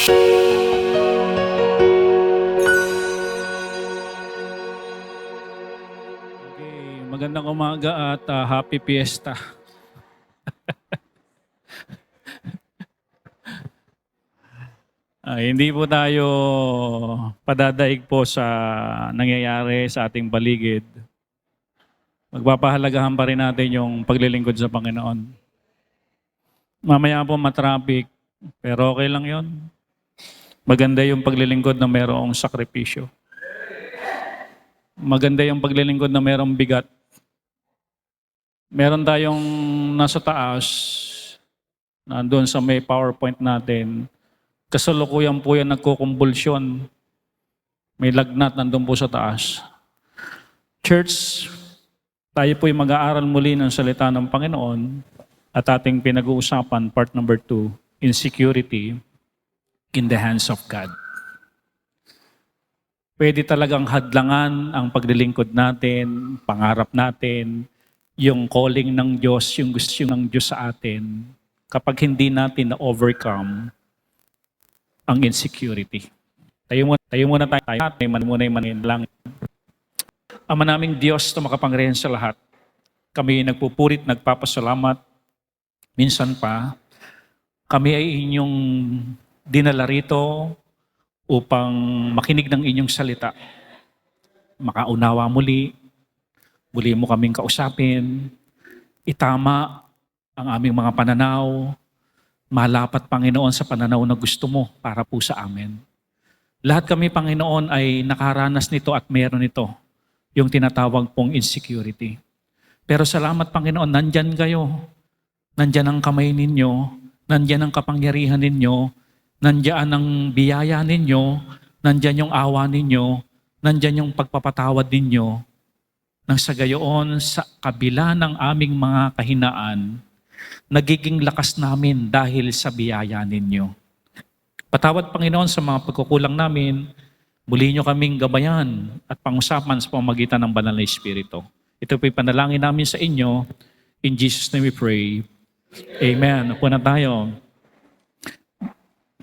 Okay, magandang umaga at happy fiesta. Hindi po tayo padadaig po sa nangyayari sa ating paligid. Magpapahalagahan pa rin natin yung paglilingkod sa Panginoon. Mamaya po matraffic, pero okay lang yon. Maganda yung paglilingkod na mayroong sakripisyo. Maganda yung paglilingkod na mayroong bigat. Meron tayong nasa taas, nandun sa may PowerPoint natin, kasalukuyan po yan nagkukumbulsyon. May lagnat nandun po sa taas. Church, tayo po'y mag-aaral muli ng salita ng Panginoon at ating pinag-uusapan, part number 2, insecurity in the hands of God. Pwede talagang hadlangan ang paglilingkod natin, pangarap natin, yung calling ng Diyos, yung gusto ng Diyos sa atin, kapag hindi natin na-overcome ang insecurity. Tayo muna tayo. Muna yung manalangin. Ama naming Diyos na makapangyarihan sa lahat, kami nagpupurit, nagpapasalamat. Minsan pa, kami ay inyong dinala rito upang makinig ng inyong salita. Makaunawa muli mo kaming kausapin, itama ang aming mga pananaw, malapat Panginoon sa pananaw na gusto mo para po sa amin. Lahat kami Panginoon ay nakaranas nito at meron nito, yung tinatawag pong insecurity. Pero salamat Panginoon, nandyan kayo. Nandyan ang kamay ninyo, nandyan ang kapangyarihan ninyo, nandyan ang biyaya ninyo, nandyan yung awa ninyo, nandyan yung pagpapatawad ninyo, nang sa gayoon sa kabila ng aming mga kahinaan, nagiging lakas namin dahil sa biyaya ninyo. Patawad Panginoon sa mga pagkukulang namin, muli nyo kaming gabayan at pangusapan sa pamamagitan ng Banal na Espiritu. Ito po'y panalangin namin sa inyo. In Jesus' name we pray. Amen. Upo na tayo.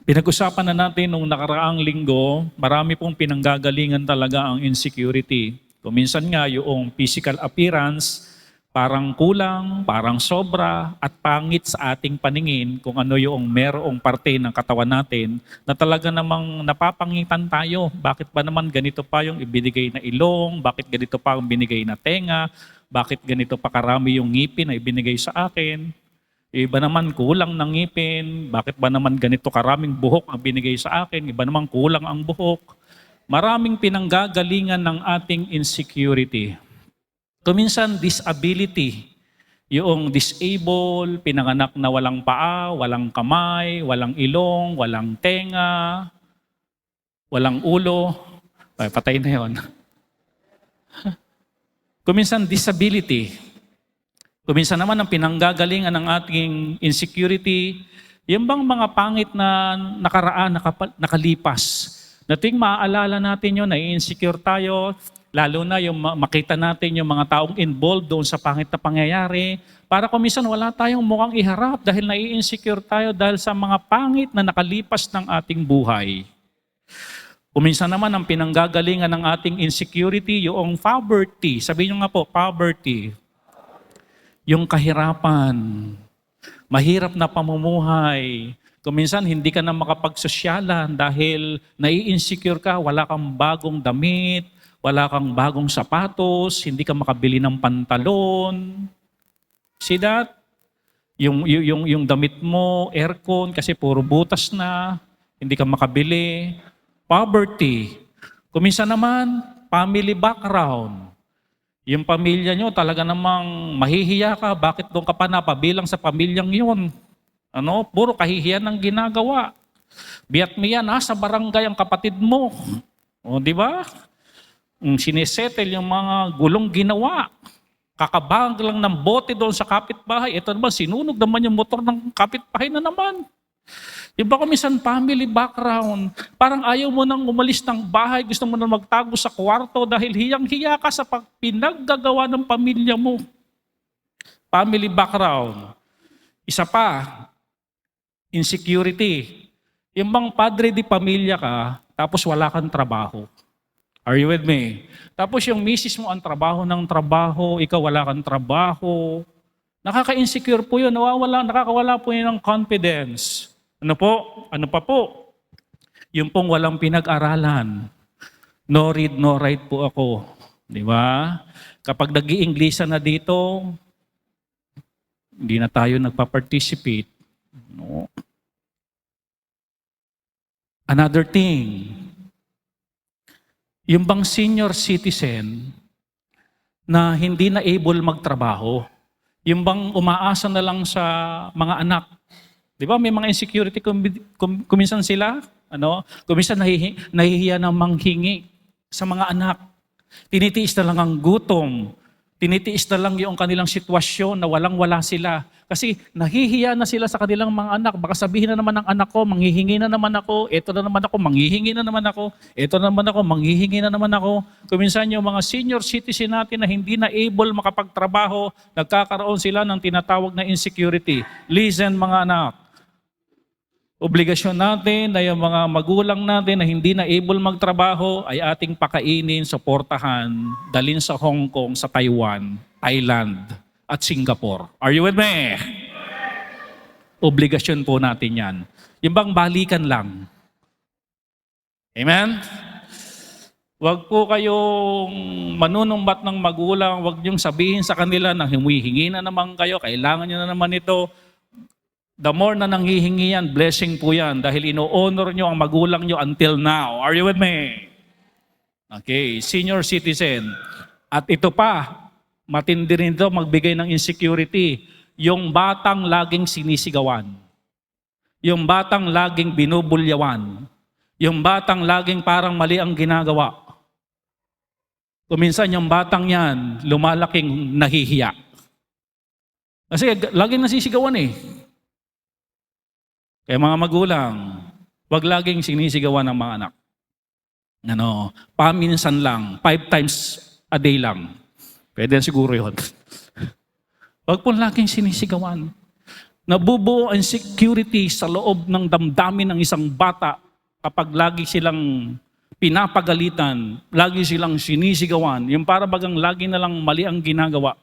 Pinag-usapan na natin nung nakaraang linggo, marami pong pinanggagalingan talaga ang insecurity. Kung minsan nga yung physical appearance, parang kulang, parang sobra, at pangit sa ating paningin kung ano yung merong parte ng katawan natin na talaga namang napapangitan tayo. Bakit ba naman ganito pa yung ibinigay na ilong? Bakit ganito pa ang binigay na tenga? Bakit ganito pa karami yung ngipin na ibinigay sa akin? Iba naman kulang ng ngipin. Bakit ba naman ganito karaming buhok ang binigay sa akin? Iba naman kulang ang buhok. Maraming pinanggagalingan ng ating insecurity. Kuminsan disability, yung disable, pinanganak na walang paa, walang kamay, walang ilong, walang tenga, walang ulo. Ay, patay na yun. Kuminsan disability. Kuminsan naman ang pinanggagalingan ng ating insecurity, yung bang mga pangit na nakaraan, nakalipas. Na tuwing maaalala natin yun, na-insecure tayo, lalo na yung makita natin yung mga taong involved doon sa pangit na pangyayari, para kuminsan wala tayong mukhang iharap dahil nai-insecure tayo dahil sa mga pangit na nakalipas ng ating buhay. Kuminsan naman ang pinanggagalingan ng ating insecurity, yung poverty. Sabihin nyo nga po, poverty. Yung kahirapan, mahirap na pamumuhay. Kuminsan hindi ka na makapagsosyalan dahil nai-insecure ka, wala kang bagong damit, wala kang bagong sapatos, hindi ka makabili ng pantalon. See that? Yung damit mo, aircon, kasi puro butas na, hindi ka makabili. Poverty. Kuminsan naman, family background. Yung pamilya nyo talaga namang mahihiya ka, bakit doon ka pa napabilang sa pamilyang yun? Puro kahihiyan ang ginagawa. Biyak mo yan, sa barangay ang kapatid mo. O, di ba? Sinisettle yung mga gulong ginawa. Kakabag lang ng bote doon sa kapitbahay. Ito naman, sinunog naman yung motor ng kapitbahay na naman. Iba ko minsan family background. Parang ayaw mo nang umalis ng bahay, gusto mo nang magtago sa kwarto dahil hiyang-hiya ka sa pinaggagawa ng pamilya mo. Family background. Isa pa, insecurity. Yung bang padre di pamilya ka, tapos wala kang trabaho. Are you with me? Tapos yung misis mo ang trabaho ng trabaho, ikaw wala kang trabaho. Nakaka-insecure po yun, nakakawala po yun ng confidence. Ano po? Ano pa po? Yung pong walang pinag-aralan. No read, no write po ako. Di ba? Kapag nag-i-Inglesan na dito, hindi na tayo nagpa-participate. No. Another thing, yung bang senior citizen na hindi na able magtrabaho, yung bang umaasa na lang sa mga anak. Di ba may mga insecurity kuminsan sila, kuminsan nahihiya na manghingi sa mga anak. Tinitiis na lang ang gutom. Tinitiis na lang yung kanilang sitwasyon na walang-wala sila. Kasi nahihiya na sila sa kanilang mga anak. Baka sabihin na naman ng anak ko, manghihingi na naman ako. Ito na naman ako, manghihingi na naman ako. Ito na naman ako, manghihingi na naman ako. Kuminsan yung mga senior citizen natin na hindi na able makapagtrabaho, nagkakaroon sila ng tinatawag na insecurity. Listen mga anak. Obligasyon natin na yung mga magulang natin na hindi na able magtrabaho ay ating pakainin, suportahan, dalhin sa Hong Kong, sa Taiwan, Thailand, at Singapore. Are you with me? Obligasyon po natin yan. Yung bang balikan lang. Amen? Huwag po kayong manunumbat ng magulang, huwag niyong sabihin sa kanila na humihingi na naman kayo, kailangan niyo na naman ito. The more na nanghihingi yan, blessing po yan dahil ino-honor nyo ang magulang nyo until now. Are you with me? Okay, senior citizen. At ito pa, matindi rin ito magbigay ng insecurity. Yung batang laging sinisigawan. Yung batang laging binubulyawan. Yung batang laging parang mali ang ginagawa. Kuminsan yung batang yan, lumalaking nahihiya. Kasi laging nasisigawan eh. Kaya mga magulang, wag laging sinisigawan ng mga anak. Paminsan lang, 5 times a day lang. Pwede siguro yun. Wag po laging sinisigawan. Nabubuo ang security sa loob ng damdamin ng isang bata kapag lagi silang pinapagalitan, lagi silang sinisigawan, yung para bagang lagi na lang mali ang ginagawa.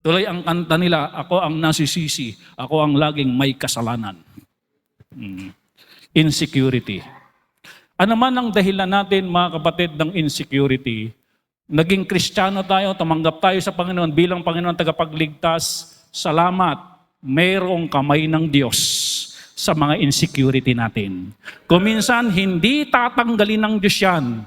Tuloy ang kanta nila, ako ang nasisisi, ako ang laging may kasalanan. Insecurity. Ano man ang dahilan natin, mga kapatid, ng insecurity, naging Kristiyano tayo, tumanggap tayo sa Panginoon bilang Panginoon tagapagligtas, salamat, mayroong kamay ng Diyos sa mga insecurity natin. Kuminsan, hindi tatanggalin ng Diyos yan.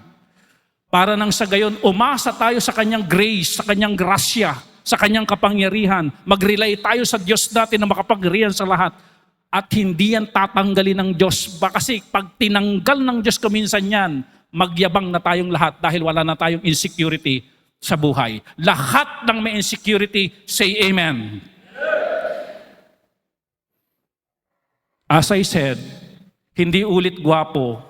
Para nang sa gayon, umasa tayo sa Kanyang grace, sa Kanyang grasya, sa Kanyang kapangyarihan. Mag-rely tayo sa Diyos natin na makapangyarihan sa lahat. At hindi yan tatanggalin ng Diyos. Kasi pag tinanggal ng Diyos kuminsan yan, magyabang na tayong lahat dahil wala na tayong insecurity sa buhay. Lahat ng may insecurity, say amen. As I said, hindi ulit gwapo,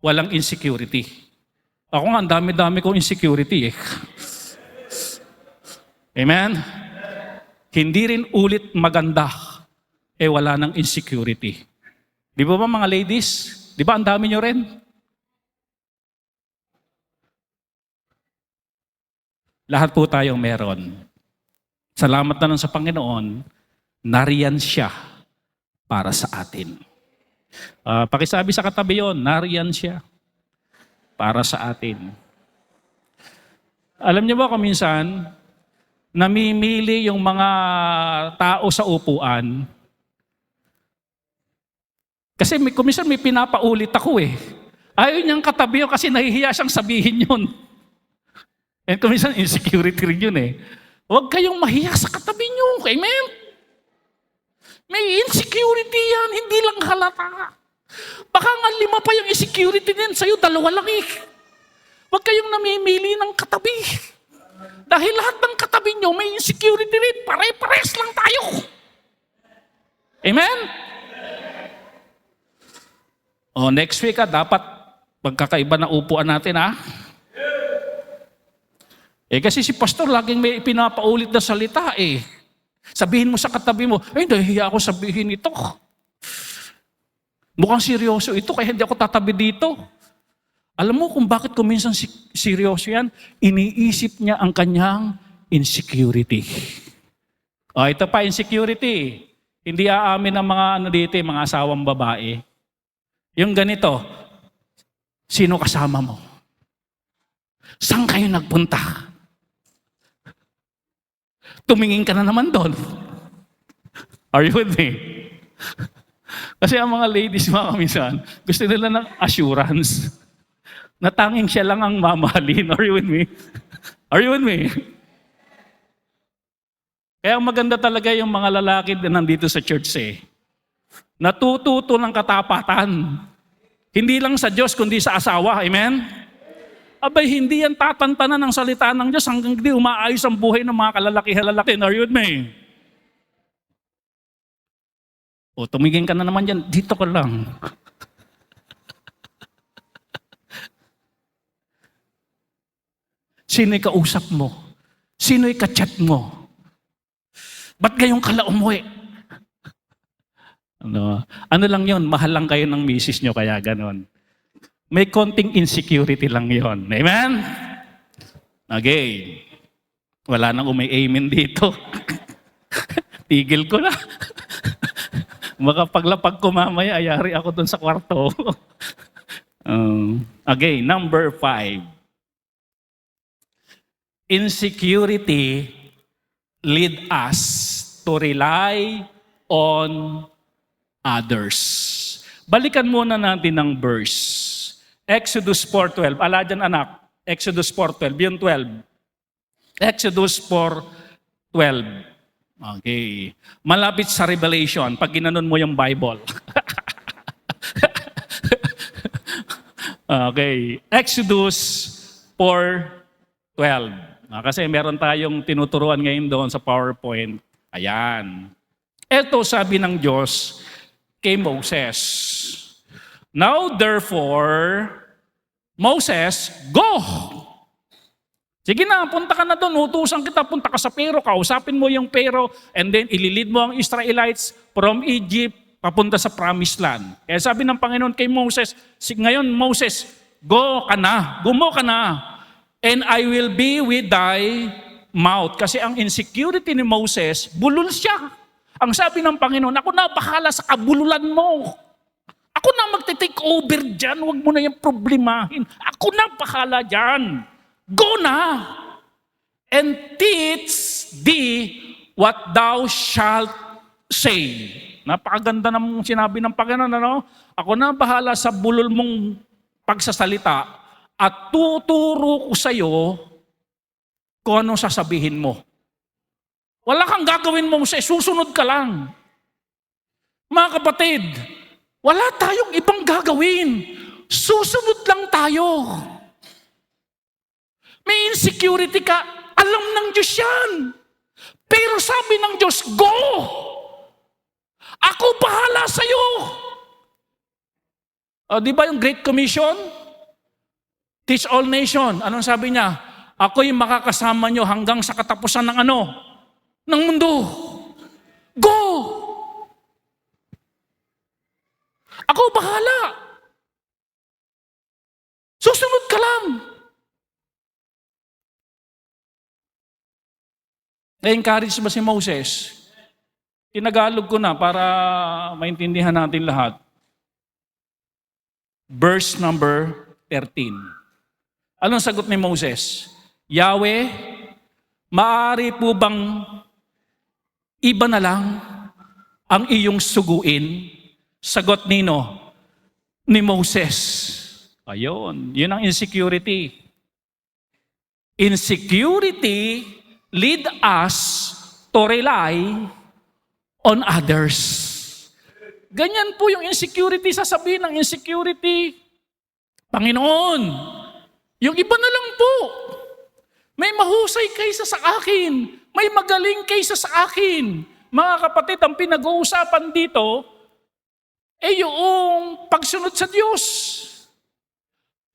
walang insecurity. Ako nga, ang dami-dami kong insecurity eh. Amen? Hindi rin ulit maganda, wala ng insecurity. Di ba mga ladies? Di ba ang dami nyo rin? Lahat po tayong meron. Salamat na lang sa Panginoon, nariyan siya para sa atin. Pakisabi sa katabi yun, nariyan siya para sa atin. Alam niyo ba kung minsan, namimili yung mga tao sa upuan. Kasi kuminsan may pinapaulit ako eh. Ayaw niyang katabi yun kasi nahihiya siyang sabihin yun. And kuminsan insecurity rin yun eh. Huwag kayong mahiya sa katabi niyo. Amen? May insecurity yan, hindi lang halata. Baka nga 5 pa yung insecurity din sa'yo, 2 lang eh. Huwag kayong namimili ng katabi. Dahil lahat ng katabi nyo may insecurity rin. Pare-pares lang tayo. Amen? Next week dapat magkakaiba na upuan natin kasi si pastor laging may pinapaulit na salita eh. Sabihin mo sa katabi mo, nahihiya ako sabihin ito. Mukhang seryoso ito, kaya hindi ako tatabi dito. Alam mo kung bakit kuminsan seryoso yan? Iniisip niya ang kanyang insecurity. Ito pa, insecurity. Hindi aamin ng mga dito, mga asawang babae. Yung ganito, sino kasama mo? Saan kayo nagpunta? Tumingin ka na naman doon. Are you with me? Kasi ang mga ladies, mga kamisan, gusto nila ng assurance na tanging siya lang ang mamahalin. Are you with me? Are you with me? Kaya maganda talaga yung mga lalaki na nandito sa church natututo ng katapatan. Hindi lang sa Diyos, kundi sa asawa. Amen? Abay, hindi yan tatantanan ng salita ng Diyos hanggang di umaayos ang buhay ng mga kalalaki-halalaki. Are you with me? O, tumigin ka na naman dyan. Dito ka lang. Sino'y kausap mo? Sino'y kachat mo? Ba't gayong kala umuwi? Ano lang yon? Mahal lang kayo ng misis nyo, kaya ganon. May konting insecurity lang yon. Amen? Okay. Wala nang umi-amen dito. Tigil ko na. Makapaglapag ko mamaya, ayari ako dun sa kwarto. Okay, number 5. Insecurity lead us to rely on others. Balikan muna natin ng verse. Exodus 4:12. Ala dyan anak. Exodus 4:12. Yung 12. Exodus 4:12. Okay. Malapit sa Revelation. Pag ginanon mo yung Bible. Okay. Exodus 4:12. Kasi meron tayong tinuturuan ngayon doon sa PowerPoint. Ayan. Ito sabi ng Diyos kay Moses. Now therefore, Moses, go! Sige na, punta ka na doon. Utusan kita, punta ka sa Pero. Kausapin mo yung Pero. And then ililid mo ang Israelites from Egypt papunta sa Promised Land. Kaya sabi ng Panginoon kay Moses, ngayon Moses, go ka na, gumo ka na. And I will be with thy mouth. Kasi ang insecurity ni Moses, bulol siya. Ang sabi ng Panginoon, ako na bahala sa kabululan mo. Ako na magte-take over dyan. Huwag mo na yung problemahin. Ako na bahala dyan. Go na. And teach thee what thou shalt say. Napakaganda ng sinabi ng Panginoon. Ano? Ako na bahala sa bulol mong pagsasalita. At tuturo ko sa iyo kung anong sasabihin mo. Wala kang gagawin mo, susunod ka lang. Mga kapatid, wala tayong ibang gagawin. Susunod lang tayo. May insecurity ka, alam ng Diyos yan. Pero sabi ng Diyos, go! Ako bahala sa iyo. Di ba yung Great Commission? Teach all nation. Anong sabi niya? Ako'y makakasama nyo hanggang sa katapusan ng ano? Ng mundo. Go! Ako bahala. Susunod ka lang. Na-encourage ba si Moses? Tinagalog ko na para maintindihan natin lahat. Verse number 13. Anong sagot ni Moses? Yahweh, maaari po bang iba na lang ang iyong suguin? Sagot nino? Ni Moses. Ayun, yun ang insecurity. Insecurity lead us to rely on others. Ganyan po yung insecurity, sasabihin ng insecurity. Panginoon, yung iba na lang po. May mahusay kaysa sa akin. May magaling kaysa sa akin. Mga kapatid, ang pinag-uusapan dito yung pagsunod sa Diyos.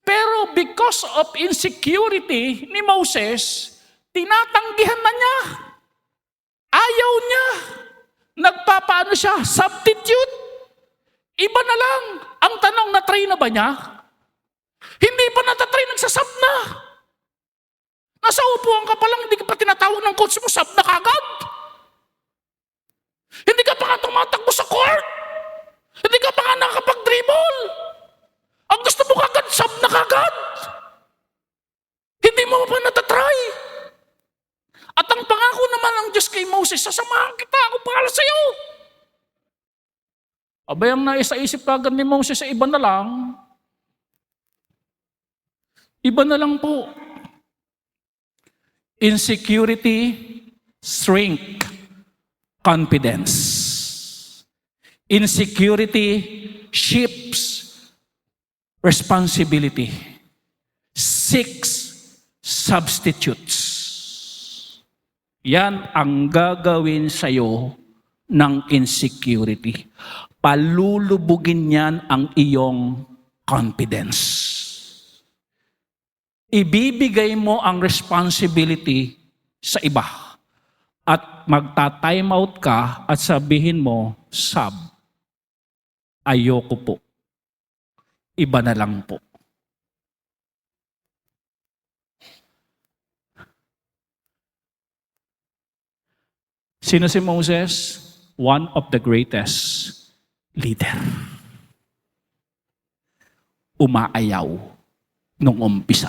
Pero because of insecurity ni Moses, tinatanggihan na niya. Ayaw niya. Nagpapaano siya? Substitute. Iba na lang. Ang tanong, na-try na ba niya? Hindi pa natatry, nagsasub na. Nasa upuan ka pa lang, hindi ka pa tinatawag ng coach mo, sub na kagad. Hindi ka pa nga tumatakbo sa court. Hindi ka pa nga nakapag-dribble. Ang gusto mo kagad, sub na kagad. Hindi mo pa natatry. At ang pangako naman ng Diyos kay Moses, sasamahan kita, ako para sa iyo. Abay, ang naisa-isip kagad ni Moses sa iba na lang. Iba na lang po. Insecurity, shrink, confidence. Insecurity shifts responsibility. Seeks substitutes. Yan ang gagawin sa'yo ng insecurity. Palulubugin yan ang iyong confidence. Ibibigay mo ang responsibility sa iba at magta-time out ka at sabihin mo, Sab, ayoko po. Iba na lang po. Sino si Moses? One of the greatest leader. Umaayaw nung umpisa.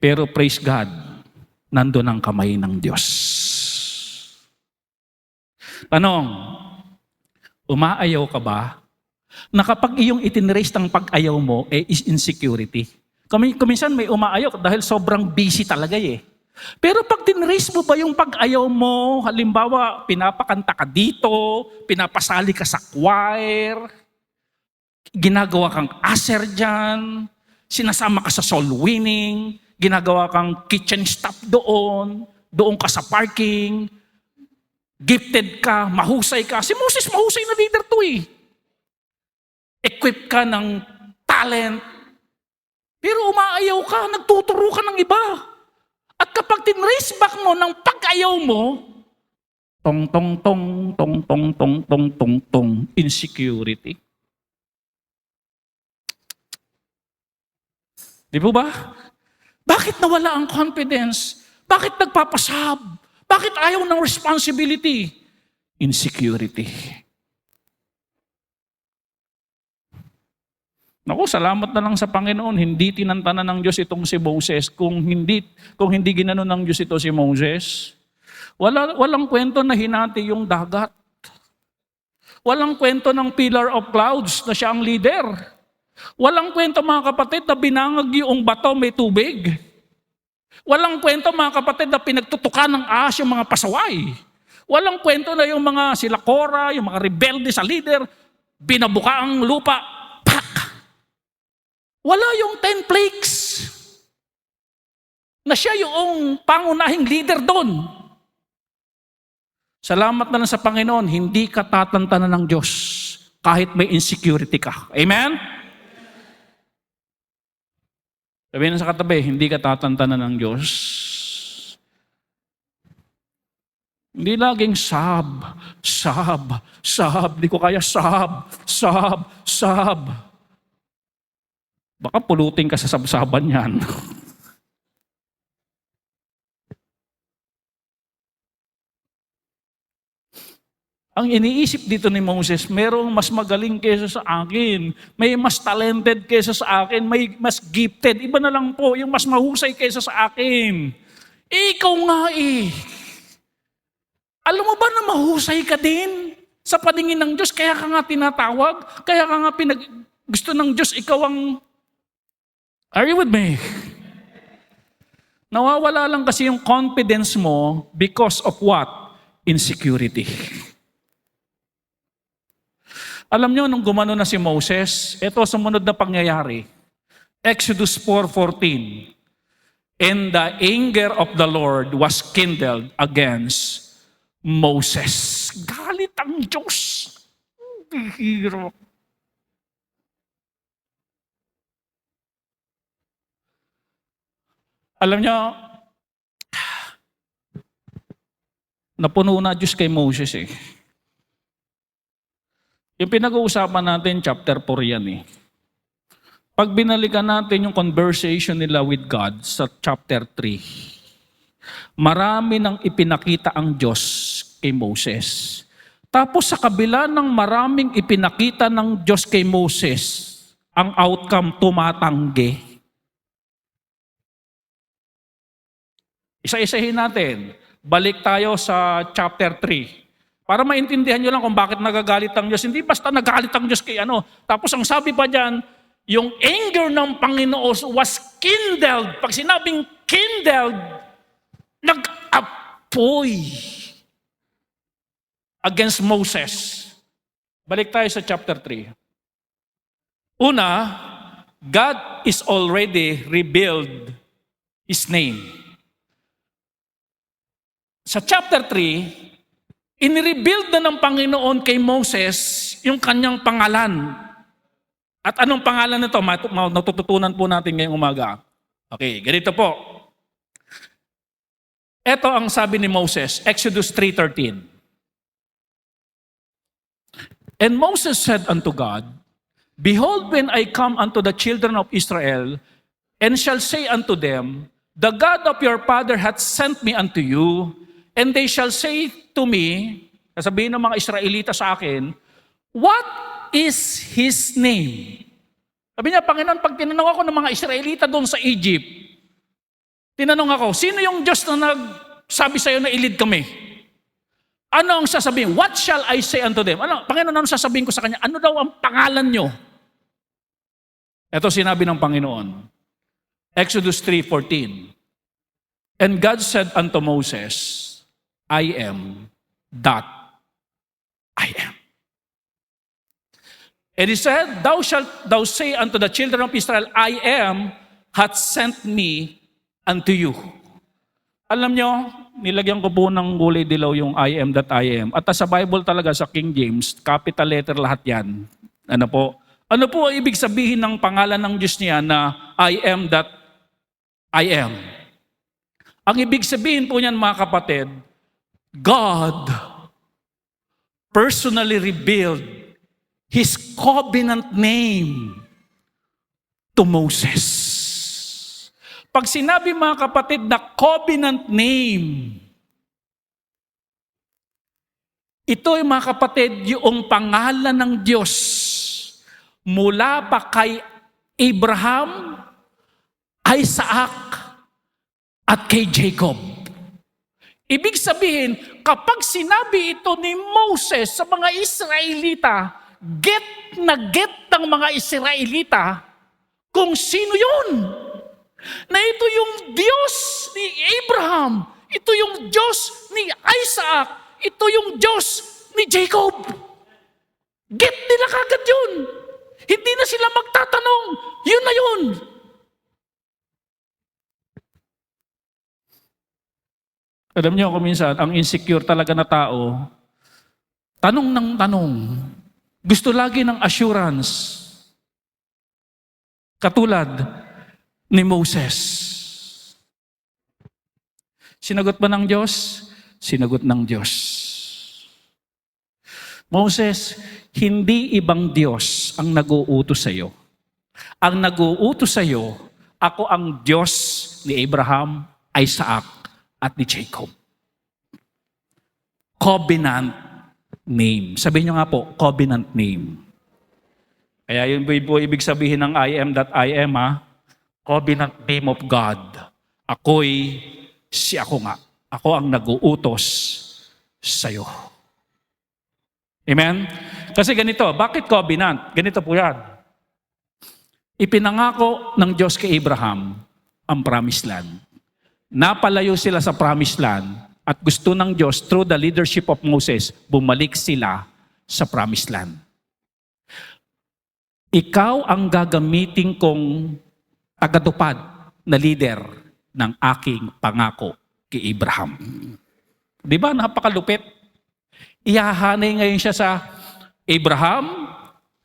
Pero praise God, nandun ang kamay ng Diyos. Tanong, umaayaw ka ba? Na kapag iyong itinrace ng pag-ayaw mo, is insecurity. Kuminsan may umaayaw dahil sobrang busy talaga eh. Pero pag tinrace mo ba yung pag-ayaw mo, halimbawa, pinapakanta ka dito, pinapasali ka sa choir, ginagawa kang usher dyan, sinasama ka sa soul winning, ginagawa kang kitchen staff doon ka sa parking, gifted ka, mahusay ka. Si Moses, mahusay na leader to eh. Equip ka ng talent, pero umaayaw ka, nagtuturo ka ng iba. At kapag tinrace back mo ng pag-ayaw mo, tong tong tong tong tong tong tong tong tong insecurity. Di po ba? Bakit nawala ang confidence? Bakit nagpapasab? Bakit ayaw ng responsibility? Insecurity. Naku, salamat na lang sa Panginoon, hindi tinantanan ng Diyos itong si Moses. Kung hindi ginanon ng Diyos ito si Moses, walang kwento na hinati yung dagat. Walang kwento ng pillar of clouds na siya ang leader. Walang kwento mga kapatid na binangag yung bato may tubig. Walang kwento mga kapatid na pinagtutukan ng ahas yung mga pasaway. Walang kwento na yung mga sila Kora, yung mga rebelde sa leader, binabuka ang lupa. Pak! Wala yung 10 plagues na siya yung pangunahing leader doon. Salamat na lang sa Panginoon, hindi ka tatantanan ng Diyos kahit may insecurity ka. Amen? Sabihin sa katabi, hindi ka tatantanan ng Diyos. Hindi laging sab. Di ko kaya sab. Baka pulutin ka sa sabsaban yan. Ang iniisip dito ni Moses, merong mas magaling kaysa sa akin. May mas talented kaysa sa akin. May mas gifted. Iba na lang po, yung mas mahusay kaysa sa akin. Ikaw nga eh. Alam mo ba na mahusay ka din sa paningin ng Diyos? Kaya ka nga tinatawag. Kaya ka nga gusto ng Diyos, ikaw ang... Are you with me? Nawawala lang kasi yung confidence mo because of what? Insecurity. Alam nyo, nung gumano na si Moses, ito sumunod na pangyayari. Exodus 4:14. And the anger of the Lord was kindled against Moses. Galit ang Diyos. Bihira. Alam nyo, napuno na Diyos kay Moses eh. Yung pinag-uusapan natin, chapter 4 yan eh. Pag binalikan natin yung conversation nila with God sa chapter 3, marami nang ipinakita ang Diyos kay Moses. Tapos sa kabila ng maraming ipinakita ng Diyos kay Moses, ang outcome tumatanggi. Isa-isahin natin. Balik tayo sa chapter 3. Para maintindihan nyo lang kung bakit nagagalit ang Diyos. Hindi basta nagalit ang Diyos kay ano. Tapos ang sabi pa dyan, yung anger ng Panginoon was kindled. Pag sinabing kindled, nag-apoy against Moses. Balik tayo sa chapter 3. Una, God is already revealed His name. Sa chapter 3, inirebuild na ng Panginoon kay Moses yung kanyang pangalan. At anong pangalan nito? Natututunan po natin ngayong umaga. Okay, ganito po. Ito ang sabi ni Moses, Exodus 3:13. And Moses said unto God, Behold, when I come unto the children of Israel, and shall say unto them, The God of your father hath sent me unto you, and they shall say to me, sasabihin ng mga Israelita sa akin, What is His name? Sabi niya, Panginoon, pag tinanong ako ng mga Israelita doon sa Egypt, tinanong ako, sino yung Diyos na nagsabi sa'yo na ilid kami? Ano ang sasabihin? What shall I say unto them? Ano, Panginoon, ano sasabihin ko sa kanya? Ano daw ang pangalan nyo? Ito sinabi ng Panginoon. Exodus 3:14. And God said unto Moses, I am that I am. And He said, Thou shalt thou say unto the children of Israel, I am hath sent me unto you. Alam nyo, nilagyan ko po ng gulay dilaw yung I am that I am. At sa Bible talaga, sa King James, capital letter lahat yan. Ano po? Ano po ang ibig sabihin ng pangalan ng Diyos niya na I am that I am? Ang ibig sabihin po niyan, mga kapatid, God personally revealed His covenant name to Moses. Pag sinabi, mga kapatid, na covenant name, ito ay, mga kapatid, yung pangalan ng Diyos mula pa kay Abraham, Isaac, at kay Jacob. Ibig sabihin, kapag sinabi ito ni Moses sa mga Israelita, get ng mga Israelita kung sino yun. Na ito yung Diyos ni Abraham, ito yung Diyos ni Isaac, ito yung Diyos ni Jacob. Get nila kagad yun. Hindi na sila magtatanong. Yun na yun. Alam niyo kung minsan, ang insecure talaga na tao, tanong ng tanong. Gusto lagi ng assurance. Katulad ni Moses. Sinagot ba ng Diyos? Sinagot ng Diyos. Moses, hindi ibang Diyos ang nag-uutos sa iyo. Ang nag-uutos sa iyo, ako ang Diyos ni Abraham, Isaac, at ni Jacob. Covenant name. Sabihin nyo nga po, covenant name. Kaya yun po ibig sabihin ng I am that I am, ha? Covenant name of God. Ako'y si ako nga. Ako ang nag-uutos sa'yo. Amen? Kasi ganito, bakit covenant? Ganito po yan. Ipinangako ng Diyos kay Abraham ang promised land. Napalayo sila sa promised land at gusto ng Diyos through the leadership of Moses, bumalik sila sa promised land. Ikaw ang gagamitin kong tagatupad na leader ng aking pangako kay Abraham. Di ba? Napakalupit. Ihahanay ngayon siya sa Abraham,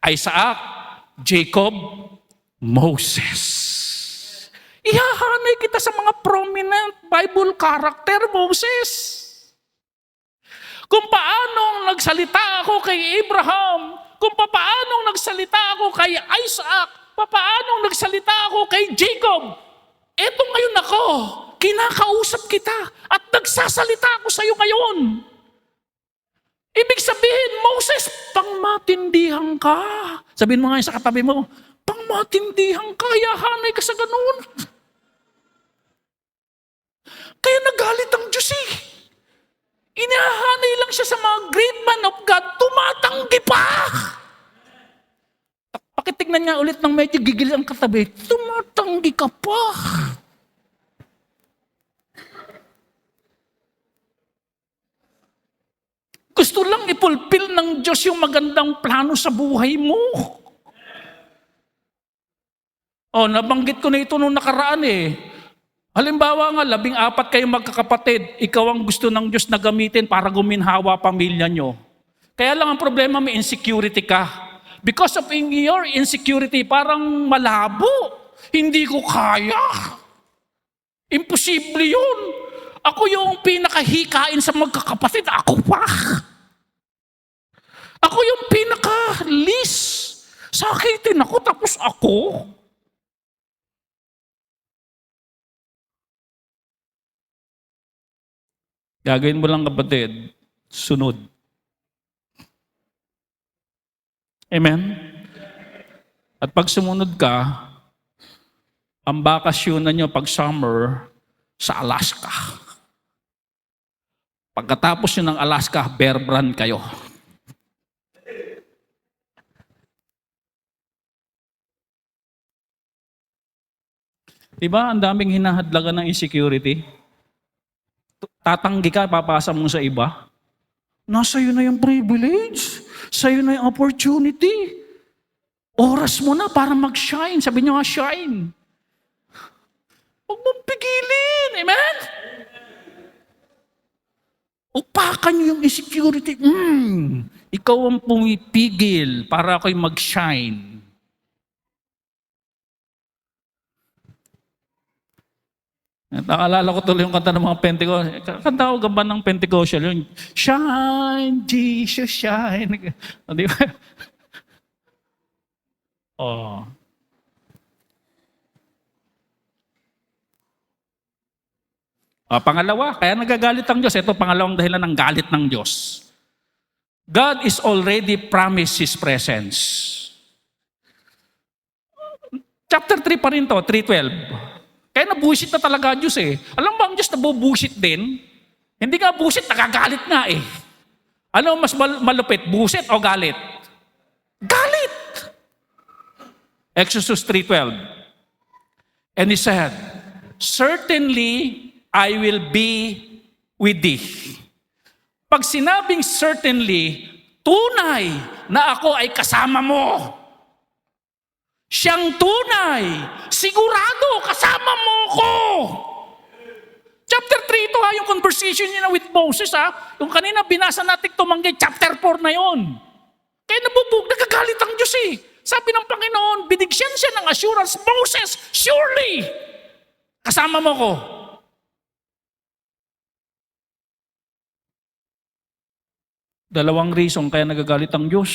Isaac, Jacob, Moses. Ihahanay kita sa mga prominent Bible character, Moses. Kung paano nagsalita ako kay Abraham, kung papaanong nagsalita ako kay Isaac, papaanong nagsalita ako kay Jacob. Eto ngayon ako, kinakausap kita at nagsasalita ako sa iyo ngayon. Ibig sabihin, Moses, pangmatindihan ka. Sabihin mo nga sa katabi mo, pangmatindihan ka, yahanay ka sa ganun. Kaya nagalit ang Diyos eh. Inahanay lang siya sa mga great man of God, tumatanggi pa. Pakitignan niya ulit ng medyo gigil ang katabi, tumatanggi ka pa. Gusto lang ipulpil ng Diyos yung magandang plano sa buhay mo. Nabanggit ko na ito nung nakaraan eh. Halimbawa nga, 14 kayong magkakapatid, ikaw ang gusto ng Diyos na gamitin para guminhawa pamilya nyo. Kaya lang ang problema, may insecurity ka. Because of your insecurity, parang malabo. Hindi ko kaya. Imposible yun. Ako yung pinakahikain sa magkakapatid, ako pa. Ako yung pinaka-least. Sakitin ako, tapos ako. Gagawin mo lang kapatid, sunod. Amen? At pag sumunod ka, ang bakasyon na nyo pag summer, sa Alaska. Pagkatapos nyo ng Alaska, Bear Brand kayo. Diba, ang daming hinahadlagan ng insecurity? Tatanggi ka, papasa mo sa iba. Nasa iyo na yung privilege. Sa iyo na yung opportunity. Oras mo na para mag-shine. Sabi niyo nga, shine. Huwag mong pigilin. Amen? Upakan niyo yung insecurity. Ikaw ang pumipigil para ako'y mag-shine. Nakalala ko tuloy yung kanta ng mga Pentecost. Kanta ko gamba ng Pentecostal yun. Shine, Jesus, shine. Di ba? Pangalawa, kaya nagagalit ang Diyos. Ito pangalawang dahilan ng galit ng Diyos. God is already promised His presence. Chapter 3 pa rin to, 3:12. Kaya nabusit na talaga ang Diyos eh. Alam mo ba ang Diyos nabubusit din? Hindi nga busit, nagagalit nga eh. Ano mas malupit, busit o galit? Galit! Exodus 3:12. And He said, certainly I will be with thee. Pag sinabing certainly, tunay na ako ay kasama mo. Siyang tunay, sigurado kasama mo ko. Chapter 3 ito yung conversation niya with Moses Yung kanina binasa natin tumanggi, chapter 4 na yon. Kaya nagagalit ang Diyos eh. Sabi ng Panginoon, binigyan siya ng assurance, Moses, surely, kasama mo ko. Dalawang reason kaya nagagalit ang Diyos.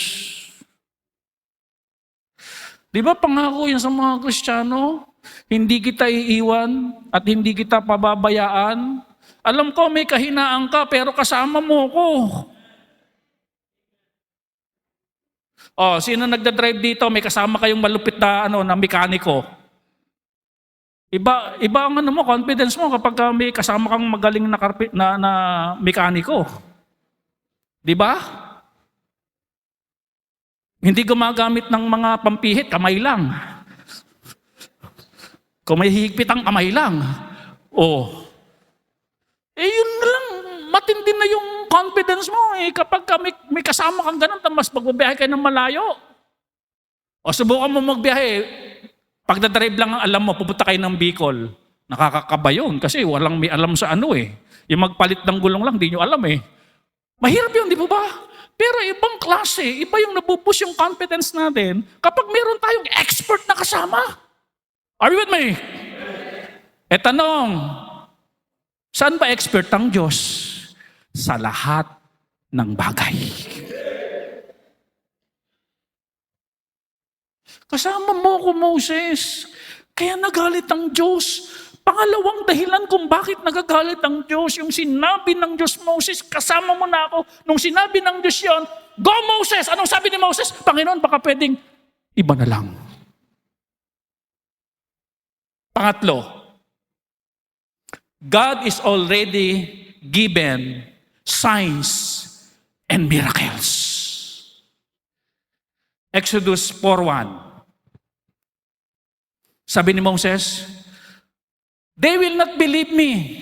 Di ba pangako yan sa mga Kristiyano? Hindi kita iiwan at hindi kita pababayaan. Alam ko may kahinaan ka pero kasama mo ko. Sino nagdadrive dito? May kasama kayong malupit na mekaniko. Iba ang confidence mo kapag may kasama kang magaling na mekaniko. Di ba? Hindi gumagamit ng mga pampihit, kamay lang. Kung may hihigpit ang kamay lang. Yun na lang, matindi na yung confidence mo eh. Kapag may kasama kang ganun, mas magbabiyahe kayo ng malayo. Subukan mo magbiyahe. Pagdadrive lang ang alam mo, pupunta kayo ng Bicol. Nakakakaba yun kasi walang may alam sa Yung magpalit ng gulong lang, di nyo alam eh. Mahirap yun, di ba ba? Pero ibang klase, iba yung nabupush yung confidence natin kapag meron tayong expert na kasama. Are you with me? Tanong, saan ba expert ang Diyos? Sa lahat ng bagay. Kasama mo ko, Moses. Kaya nagalit ang Diyos. Pangalawang dahilan kung bakit nagagalit ang Diyos, yung sinabi ng Diyos, Moses, kasama mo na ako. Nung sinabi ng Diyos yon, go Moses! Anong sabi ni Moses? Panginoon, baka pwedeng iba na lang. Pangatlo, God is already given signs and miracles. Exodus 4:1. Sabi ni Moses, they will not believe me.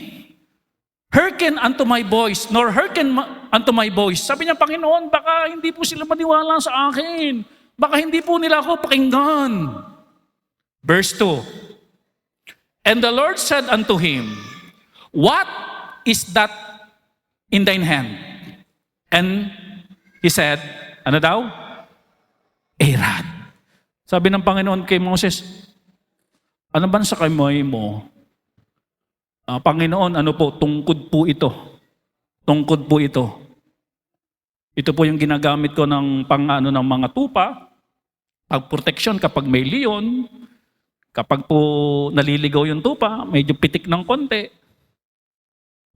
Hearken unto my voice, nor hearken unto my voice. Sabi niya, Panginoon, baka hindi po sila maniwala sa akin. Baka hindi po nila ako pakinggan. Verse 2. And the Lord said unto him, what is that in thine hand? And he said, ano daw? A rod. Sabi ng Panginoon kay Moses, ano ba sa kamay mo? Panginoon, ano po, tungkod po ito. Tungkod po ito. Ito po yung ginagamit ko ng ng mga tupa, pagproteksyon kapag may leon, kapag po naliligaw yung tupa, medyo pitik ng konti.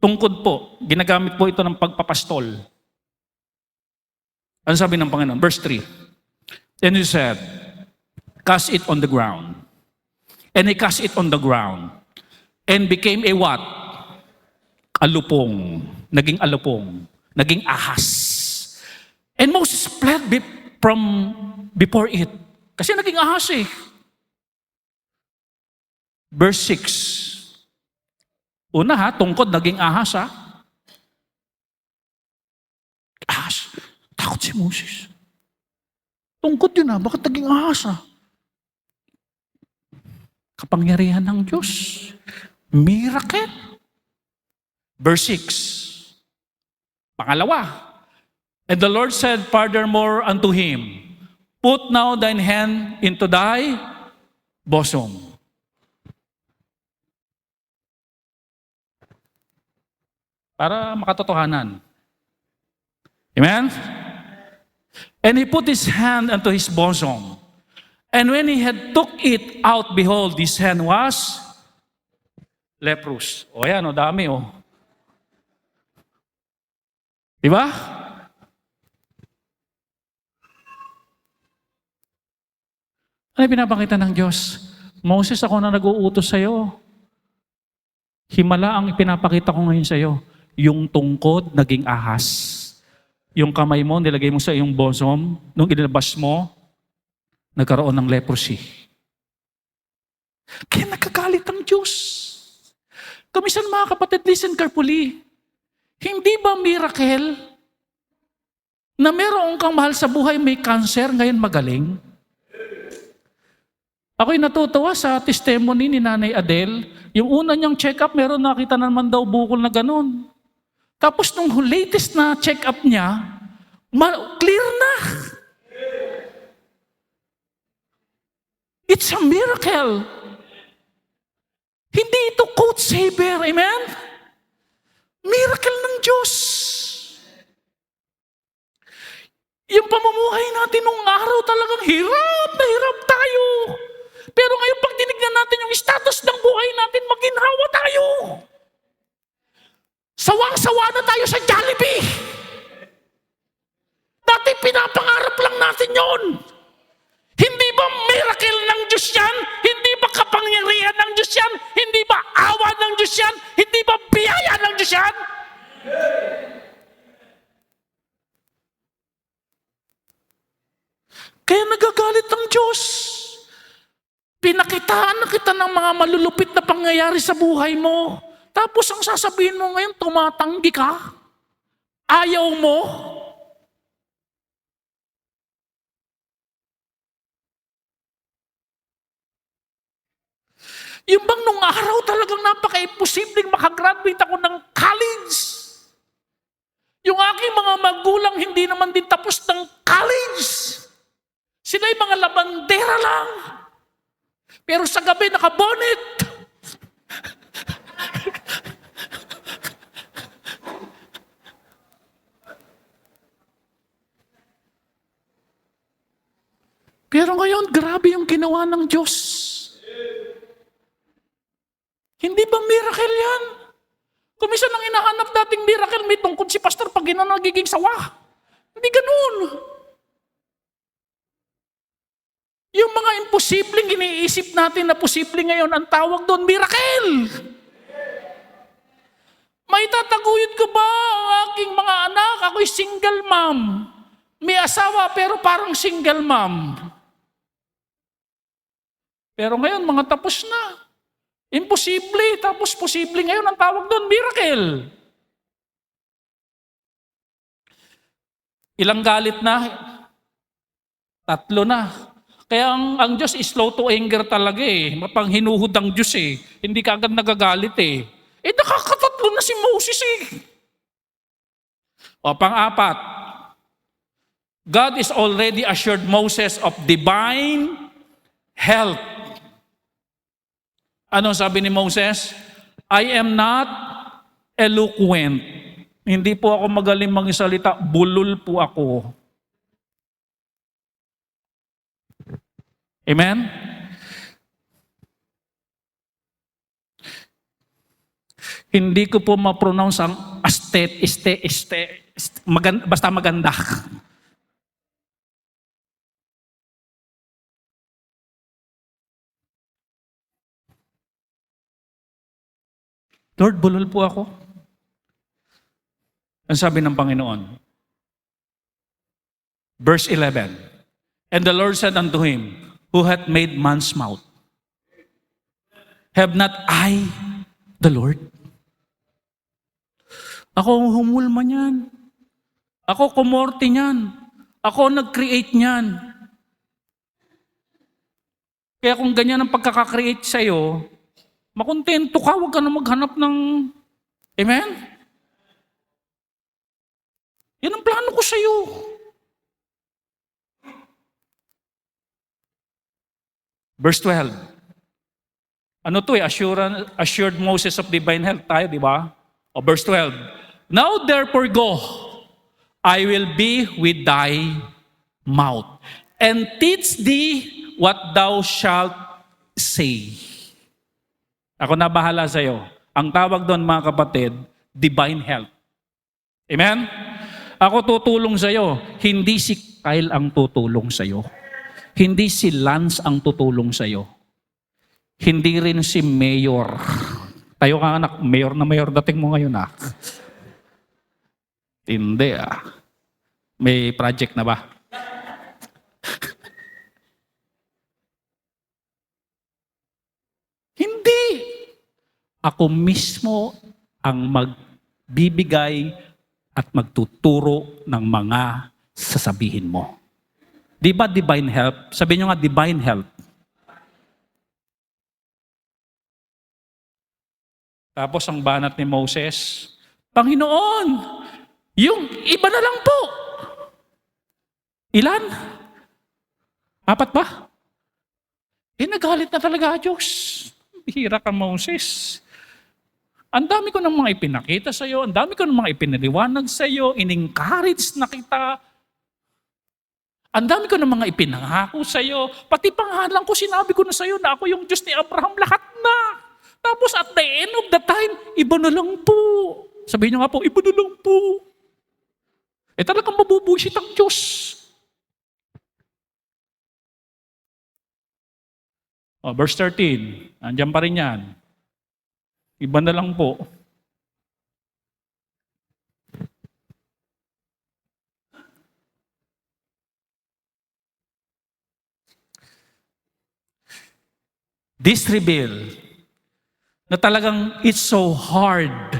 Tungkod po, ginagamit po ito ng pagpapastol. Ano sabi ng Panginoon? Verse 3. Then he said, cast it on the ground. And he cast it on the ground. And became a what? Alupong. Naging alupong. Naging ahas. And Moses fled from before it. Kasi naging ahas eh. Verse 6. Una ha, tungkod naging ahas ha. Ahas. Takot si Moses. Tungkod yun ha, bakit naging ahas ha? Kapangyarihan ng Diyos. Miracle. Verse 6. Pangalawa. And the Lord said furthermore unto him, put now thine hand into thy bosom. Para makatotohanan. Amen? And he put his hand unto his bosom. And when he had took it out, behold, his hand was leprous. O yan, o dami o. Diba? Ano pinapakita ng Diyos? Moses, ako na nag-uutos sa'yo. Himala ang ipinapakita ko ngayon sa'yo. Yung tungkod, naging ahas. Yung kamay mo, nilagay mo sa iyong bosom. Nung inilabas mo, nagkaroon ng leprosy. Kaya nagkagalit ang Diyos. Kamisan mga kapatid, listen carefully. Hindi ba miracle na meron kang mahal sa buhay may cancer, ngayon magaling? Ako'y natutuwa sa testimony ni Nanay Adele. Yung una niyang check-up, meron nakita naman daw bukol na ganun. Tapos nung latest na check-up niya, clear na. It's a miracle. Hindi ito code saver. Amen? Miracle ng Diyos. Yung pamumuhay natin nung araw talagang hirap na hirap tayo. Pero ngayon pag tinignan natin yung status ng buhay natin, maginhawa tayo. Sawang-sawa na tayo sa Jollibee. Dati pinapangarap lang natin yon. Hindi ba miracle ng Diyos yan? Hindi ba kapangyarihan ng Diyos yan? Hindi ba awa ng Diyos yan? Hindi ba biyaya ng Diyos yan? Kaya nagagalit ang Diyos. Pinakitaan na kita ng mga malulupit na pangyayari sa buhay mo. Tapos ang sasabihin mo ngayon, tumatanggi ka? Ayaw mo? Yung bang nung araw talagang napaka-imposibleng makagraduate ako ng college. Yung aking mga magulang hindi naman din tapos ng college. Sila'y mga labandera lang. Pero sa gabi nakabonet. Pero ngayon, grabe yung ginawa ng Diyos. Hindi ba miracle yan? Kung minsan ang hinahanap dating miracle, may tungkol si pastor pag nagiging sawa. Hindi ganun. Yung mga imposibleng iniisip natin na posible ngayon, ang tawag doon, miracle. May tataguyod ko ba ang aking mga anak? Ako'y single mom. May asawa pero parang single mom. Pero ngayon, mga tapos na. Imposible, tapos posible ngayon ang tawag doon, miracle. Ilang galit na? 3 na. Kaya ang Diyos is slow to anger talaga eh. Mapanghinuhod ang Diyos eh. Hindi ka agad nagagalit eh. Nakakatatlo na si Moses eh. O, 4. God is already assured Moses of divine help. Ano sabi ni Moses? I am not eloquent. Hindi po ako magaling magsalita. Bulol po ako. Amen? Hindi ko po ma-pronounce ang basta maganda. Lord, bulol po ako. Ang sabi ng Panginoon. Verse 11. And the Lord said unto him, Who hath made man's mouth? Have not I the Lord? Ako ang humulma niyan. Ako kumorte niyan. Ako nag-create niyan. Kaya kung ganyan ang pagkakakreate sa'yo, makontento ka, huwag ka na maghanap ng... Amen? Yan ang plano ko sa'yo. Verse 12. Ano to eh? Assured Moses of divine help tayo, di ba? O verse 12. Now therefore go, I will be with thy mouth, and teach thee what thou shalt say. Ako na bahala sa'yo. Ang tawag doon mga kapatid, divine help. Amen? Ako tutulong sa'yo. Hindi si Kyle ang tutulong sa'yo. Hindi si Lance ang tutulong sa'yo. Hindi rin si Mayor. Tayo ka anak, mayor na mayor dating mo ngayon ah. Hindi ah. May project na ba? Hindi. Ako mismo ang magbibigay at magtuturo ng mga sasabihin mo. Di ba divine help? Sabihin nyo nga, divine help. Tapos ang banat ni Moses, Panginoon, yung iba na lang po. Ilan? 4 ba? Nagalit na talaga Diyos. Bihira ka Moses. Ang dami ko ng mga ipinakita sa iyo, ang dami ko ng mga ipinaliwanag sa iyo, in-encourage na kita. Ang dami ko ng mga ipinangako sa iyo. Pati pangalan ko, sinabi ko na sa iyo na ako yung Diyos ni Abraham, lahat na. Tapos at the end of the time, iba na lang po. Sabihin niyo nga po, iba na lang po. Talagang mabubusit ang Diyos. Verse 13, andyan pa rin yan. Iba na lang po. This reveal na talagang it's so hard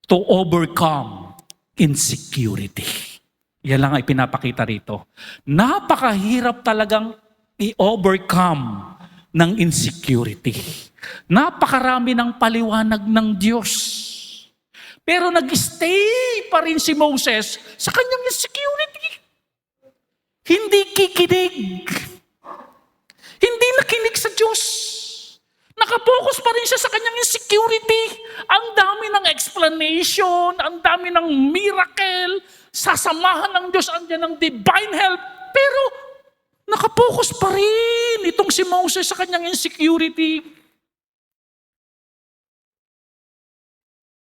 to overcome insecurity. Yan lang ang ipinapakita rito. Napakahirap talagang i-overcome ng insecurity. Napakarami ng paliwanag ng Diyos. Pero nag-stay pa rin si Moses sa kanyang insecurity. Hindi kikinig. Hindi nakinig sa Diyos. Nakapokus pa rin siya sa kanyang insecurity. Ang dami ng explanation, ang dami ng miracle, sasamahan ng Diyos, andyan ng divine help. Pero nakapokus focus pa rin itong si Moses sa kanyang insecurity.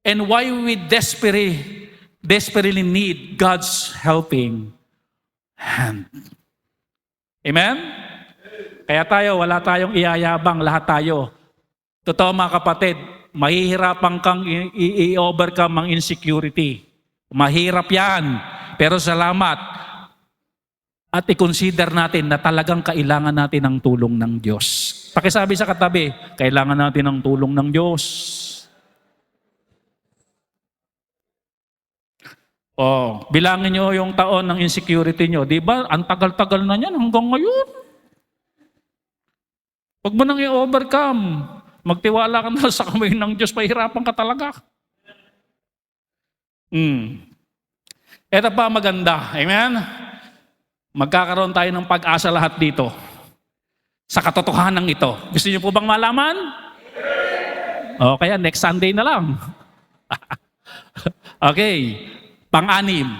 And why we desperately need God's helping hand. Amen? Kaya tayo, wala tayong iyayabang, lahat tayo. Totoo mga kapatid, mahihirapan kang i-overcome ang insecurity. Mahirap yan. Pero salamat. At i-consider natin na talagang kailangan natin ng tulong ng Diyos. Pakisabi sa katabi, kailangan natin ng tulong ng Diyos. Bilangin nyo yung taon ng insecurity nyo. Di ba? Ang tagal-tagal na yan hanggang ngayon. Huwag mo nang i-overcome. Magtiwala ka na sa kamay ng Diyos, pahirapan ka talaga. Ito pa maganda. Amen? Magkakaroon tayo ng pag-asa lahat dito. Sa katotohanan ito. Gusto niyo po bang malaman? O kaya next Sunday na lang. Okay. Pang-anim.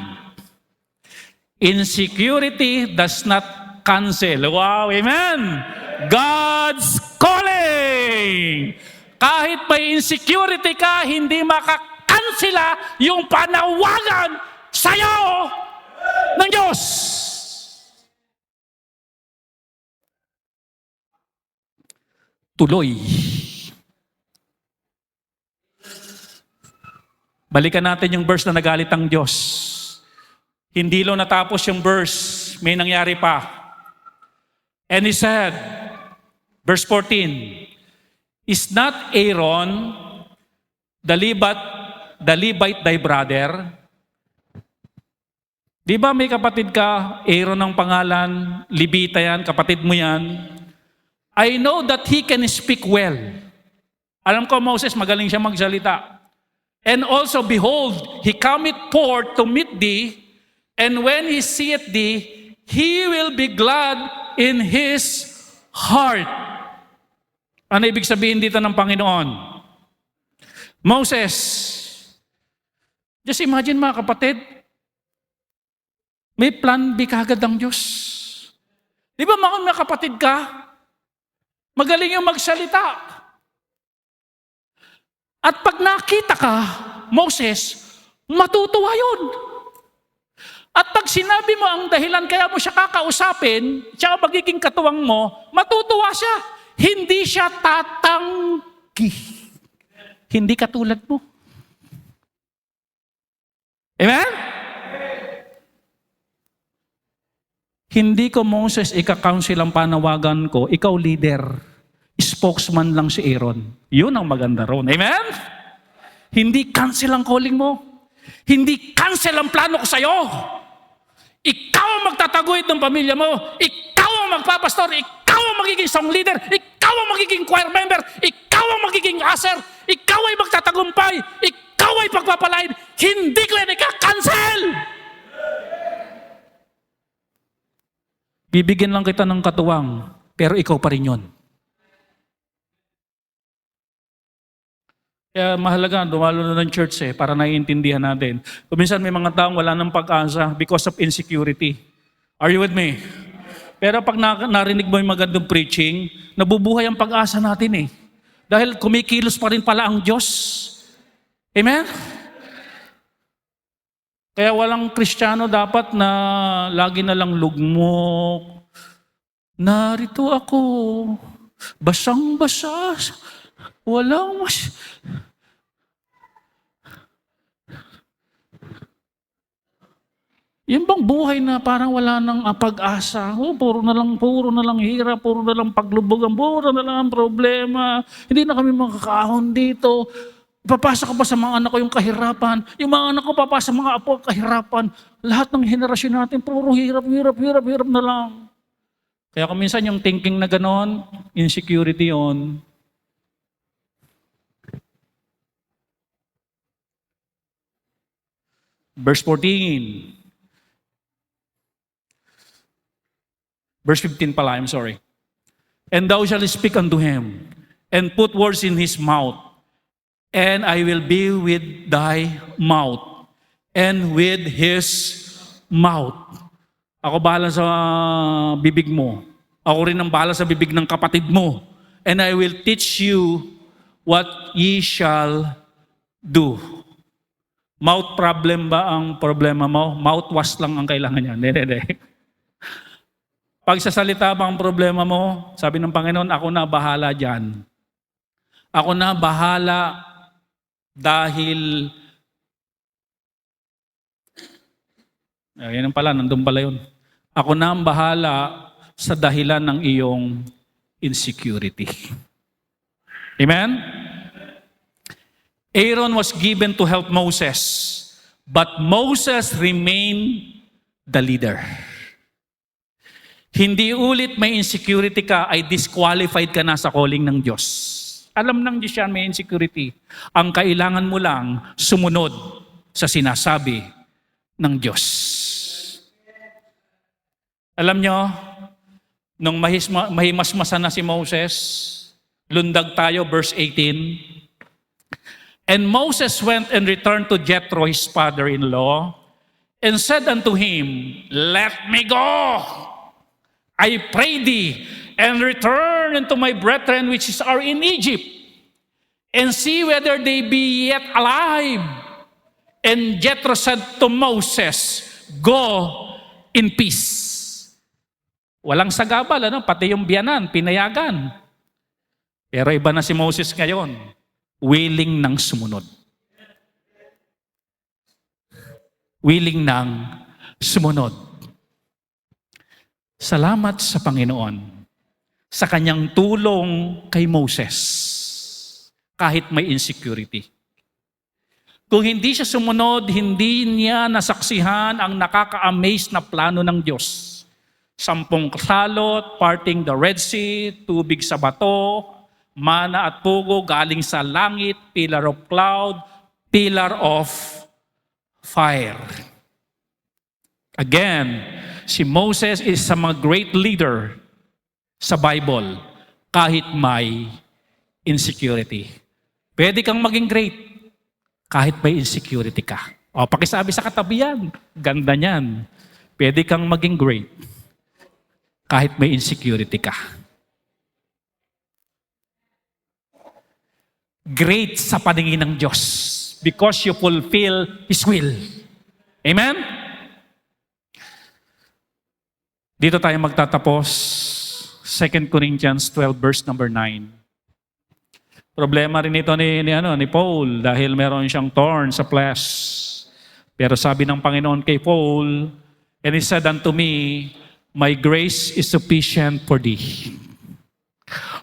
Insecurity does not cancel. Wow, amen! God's calling! Kahit may insecurity ka, hindi makakansela yung panawagan sa'yo ng Diyos. Tuloy. Balikan natin yung verse na nagalit ang Diyos. Hindi lang natapos yung verse, may nangyari pa. And he said, verse 14, is not Aaron, the Levite thy brother? Di ba may kapatid ka, Aaron ang pangalan, Levita yan, kapatid mo yan. I know that he can speak well. Alam ko, Moses, magaling siya magsalita. And also, behold, he cometh forth to meet thee, and when he seeth thee, he will be glad in his heart. Ano ibig sabihin dito ng Panginoon? Moses, just imagine mga kapatid, may plan B kagad ang Diyos. Di ba mga kapatid ka? Magaling yung magsalita. At pag nakita ka, Moses, matutuwa yun. At pag sinabi mo ang dahilan kaya mo siya kakausapin, siya magiging katuwang mo, matutuwa siya. Hindi siya tatanggi. Hindi katulad mo. Amen? Hindi ko, Moses, ika-counsel ang panawagan ko, ikaw leader. Spokesman lang si Aaron. Yun ang maganda ron. Amen? Hindi cancel ang calling mo. Hindi cancel ang plano ko sa'yo. Ikaw ang magtataguyod ng pamilya mo. Ikaw ang magpapastor. Ikaw ang magiging song leader. Ikaw ang magiging choir member. Ikaw ang magiging usher. Ikaw ay magtatagumpay. Ikaw ay pagpapalain. Hindi ko yan ika-cancel. Bibigyan lang kita ng katuwang, pero ikaw pa rin yun. Kaya mahalaga, dumalo na ng church para naiintindihan natin. Kung minsan may mga taong wala ng pag-asa because of insecurity. Are you with me? Pero pag narinig mo yung magandang preaching, nabubuhay ang pag-asa natin eh. Dahil kumikilos pa rin pala ang Diyos. Amen? Kaya walang Kristiyano dapat na lagi na lang lugmok. Narito ako, basang-basa, walang Yan bang buhay na parang wala nang pag-asa? Puro na lang hirap, puro na lang paglubugan, puro na lang problema. Hindi na kami makakaahon dito. Papasa ko pa sa mga anak ko yung kahirapan. Yung mga anak ko papasa sa mga apo kahirapan. Lahat ng henerasyon natin, puro hirap na lang. Kaya kung minsan yung thinking na ganon, insecurity yon. Verse 14. Verse 15 pala, I'm sorry. And thou shalt speak unto him, and put words in his mouth, and I will be with thy mouth, and with his mouth. Ako bahala sa bibig mo. Ako rin ang bahala sa bibig ng kapatid mo. And I will teach you what ye shall do. Mouth problem ba ang problema mo? Mouthwash lang ang kailangan niya. Hindi. Pag sa salita ba ang problema mo, sabi ng Panginoon, ako na bahala dyan. Ako na bahala dahil, yan pala, nandun pala yun. Ako na ang bahala sa dahilan ng iyong insecurity. Amen? Aaron was given to help Moses, but Moses remained the leader. Hindi ulit may insecurity ka, ay disqualified ka na sa calling ng Diyos. Alam ng Diyos yan, may insecurity. Ang kailangan mo lang, sumunod sa sinasabi ng Diyos. Alam nyo, nung mahimasmasan na si Moses, lundag tayo, verse 18. And Moses went and returned to Jethro, his father-in-law, and said unto him, Let me go, I pray thee, and return unto my brethren which are in Egypt, and see whether they be yet alive. And Jethro said to Moses, Go in peace. Walang sagabal, pati yung biyanan, pinayagan. Pero iba na si Moses ngayon, willing nang sumunod. Willing nang sumunod. Salamat sa Panginoon sa kanyang tulong kay Moses kahit may insecurity. Kung hindi siya sumunod, hindi niya nasaksihan ang nakaka-amaze na plano ng Diyos. 10 salot, parting the Red Sea, tubig sa bato, mana at pugo galing sa langit, pillar of cloud, pillar of fire. Again, si Moses is a mga great leader sa Bible kahit may insecurity. Pwede kang maging great kahit may insecurity ka. O, pakisabi sa katabi yan. Ganda niyan. Pwede kang maging great kahit may insecurity ka. Great sa paningin ng Diyos because you fulfill His will. Amen? Dito tayo magtatapos. 2 Corinthians 12 verse number 9. Problema rin ito ni Paul dahil meron siyang thorn sa flesh. Pero sabi ng Panginoon kay Paul, and he said unto me, My grace is sufficient for thee.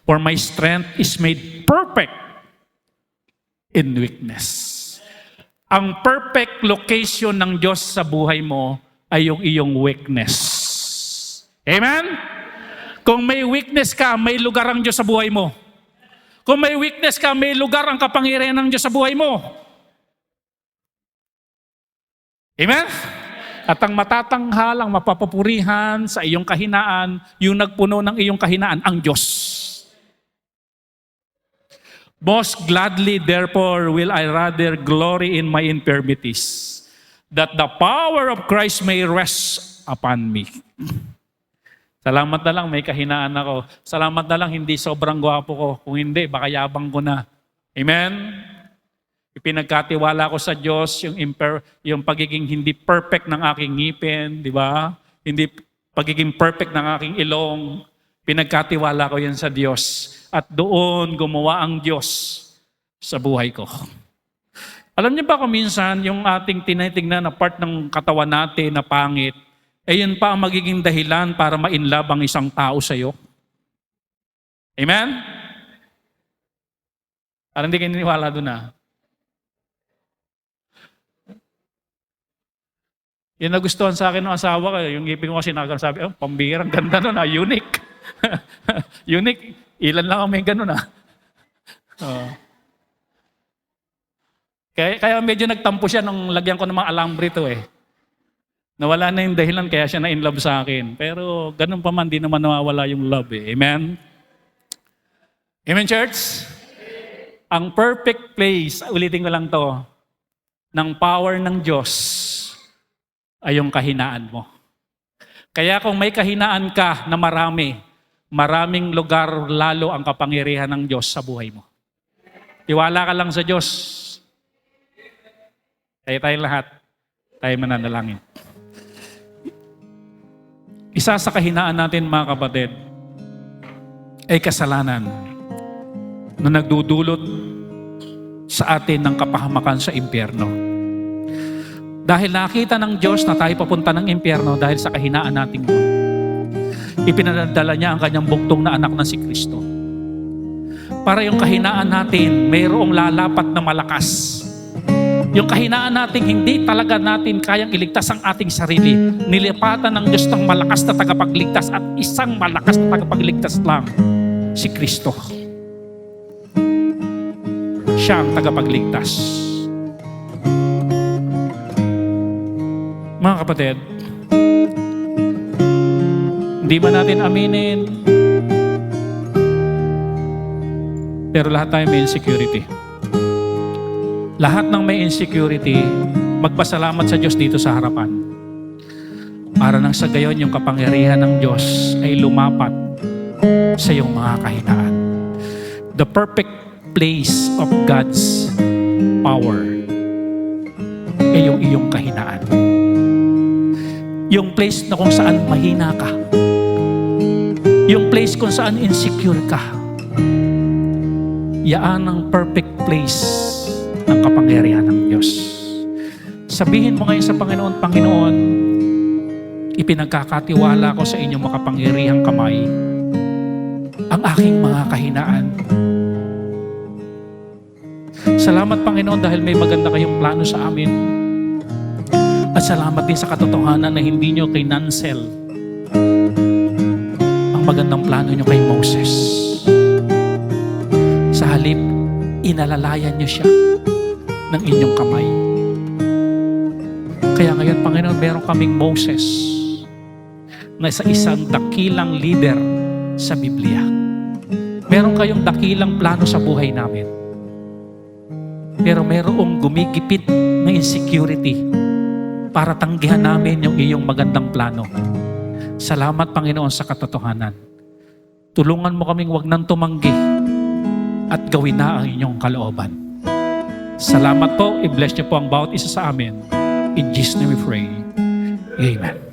For my strength is made perfect in weakness. Ang perfect location ng Diyos sa buhay mo ay yung iyong weakness. Amen? Kung may weakness ka, may lugar ang Diyos sa buhay mo. Kung may weakness ka, may lugar ang kapangyarihan ng Diyos sa buhay mo. Amen? At ang matatanghal, ang mapapupurihan sa iyong kahinaan, yung nagpuno ng iyong kahinaan, ang Diyos. Most gladly, therefore, will I rather glory in my infirmities, that the power of Christ may rest upon me. Salamat na lang, may kahinaan ako. Salamat na lang, hindi sobrang gwapo ko. Kung hindi, baka yabang ko na. Amen? Ipinagkatiwala ko sa Diyos yung pagiging hindi perfect ng aking ngipin, di ba? Hindi pagiging perfect ng aking ilong. Pinagkatiwala ko yan sa Diyos. At doon gumawa ang Diyos sa buhay ko. Alam niyo ba kung minsan yung ating tinitingnan na part ng katawan natin na pangit, yun pa ang magiging dahilan para ma-inlove ang isang tao sa iyo? Amen? Parang hindi kayo niniwala doon na. Yung nagustuhan sa akin ng asawa ko, yung ngipin ko kasi nakasabi, pambihirang ganda nun, unique. Unique. Ilan lang may ganun Kaya medyo nagtampo siya nung lagyan ko ng mga alambre ito Nawala na yung dahilan kaya siya na-inlove sa akin. Pero ganun pa man, di naman nawawala yung love Amen? Amen, church? Ang perfect place, ulitin ko lang to, ng power ng Diyos ay yung kahinaan mo. Kaya kung may kahinaan ka na marami, maraming lugar lalo ang kapangyarihan ng Diyos sa buhay mo. Tiwala ka lang sa Diyos. Kaya tayong lahat, tayo mananalangin. Isa sa kahinaan natin, mga kapatid, ay kasalanan na nagdudulot sa atin ng kapahamakan sa impyerno. Dahil nakita ng Diyos na tayo papunta ng impyerno dahil sa kahinaan natin yun, ipinadala niya ang kanyang buktong na anak na si Kristo. Para yung kahinaan natin, mayroong lalapat na malakas. Yung kahinaan natin, hindi talaga natin kayang iligtas ang ating sarili. Nilipatan ng Diyos ng malakas na tagapagligtas at isang malakas na tagapagligtas lang, si Kristo. Siya ang tagapagligtas. Mga kapatid, hindi ba natin aminin, pero lahat tayo may insecurity. Lahat ng may insecurity, magpasalamat sa Diyos dito sa harapan. Para nang sa gayon, yung kapangyarihan ng Diyos ay lumapat sa iyong mga kahinaan. The perfect place of God's power ay yung iyong kahinaan. Yung place na kung saan mahina ka. Yung place kung saan insecure ka. Yaan ang perfect place ng kapangyarihan ng Diyos. Sabihin mo ngayon sa Panginoon, Panginoon, ipinagkakatiwala ko sa inyong makapangyarihang kamay ang aking mga kahinaan. Salamat, Panginoon, dahil may maganda kayong plano sa amin. At salamat din sa katotohanan na hindi nyo kinansel ang magandang plano nyo kay Moses. Sa halip, inalalayan nyo siya ng inyong kamay. Kaya ngayon, Panginoon, meron kaming Moses na isang dakilang leader sa Biblia. Meron kayong dakilang plano sa buhay namin. Pero merong gumigipit na insecurity para tanggihan namin yung iyong magandang plano. Salamat, Panginoon, sa katotohanan. Tulungan mo kaming wag nang tumanggi at gawin na ang inyong kalooban. Salamat po. I-bless niyo po ang bawat isa sa amin. In Jesus' name we pray. Amen.